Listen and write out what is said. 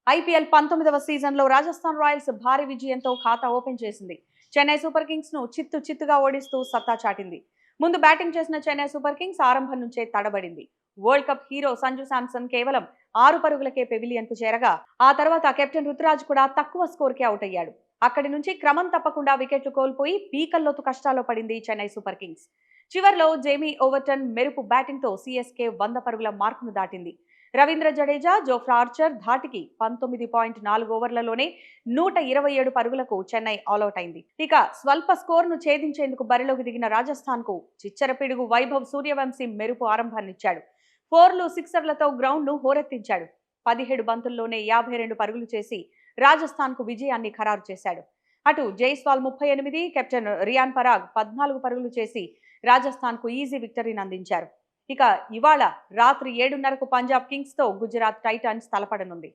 IPL 19వ సీజన్లో Rajasthan Royals భారీ విజయంతో ఖాతా ఓపెన్ చేసింది. చెన్నై సూపర్ కింగ్స్ ను చిత్తుగా ఓడిస్తూ సత్తా చాటింది. ముందు బ్యాటింగ్ చేసిన చెన్నై సూపర్ కింగ్స్ ఆరంభం నుంచే తడబడింది. World cup hero Sanju Samson కేవలం 6 పరుగులకే పెవిలియన్ కు చేరగా, ఆ తర్వాత కెప్టెన్ రుతురాజ్ కూడా తక్కువ స్కోర్కే అవుట్ అయ్యాడు. అక్కడి నుంచి క్రమం తప్పకుండా వికెట్లు కోల్పోయి పీకల్లోతు కష్టాల్లో పడింది చెన్నై సూపర్ కింగ్స్. చివర్లో జేమీ ఓవర్టన్ మెరుపు బ్యాటింగ్ తో సీఎస్కే 100 పరుగుల మార్కును దాటింది. రవీంద్ర జడేజా, జోఫ్రా ఆర్చర్ ధాటికి 19.4 ఓవర్లలోనే 127 పరుగులకు చెన్నై ఆలౌట్ అయింది. ఇక స్వల్ప స్కోర్ను ఛేదించేందుకు బరిలోకి దిగిన రాజస్థాన్ కు చిచ్చర పిడుగు వైభవ్ సూర్యవంశీ మెరుపు ఆరంభాన్నిచ్చాడు. 4లు, 6లతో గ్రౌండ్ ను హోరెత్తించాడు. 17 బంతుల్లోనే 52 పరుగులు చేసి రాజస్థాన్ కు విజయాన్ని ఖరారు చేశాడు. అటు జైస్వాల్ 38, కెప్టెన్ రియాన్ పరాగ్ 14 పరుగులు చేసి రాజస్థాన్ కు ఈజీ విక్టరీని అందించారు. ఇక ఇవాళ రాత్రి 7:30కు పంజాబ్ కింగ్స్ తో గుజరాత్ టైటాన్స్ తలపడనుంది.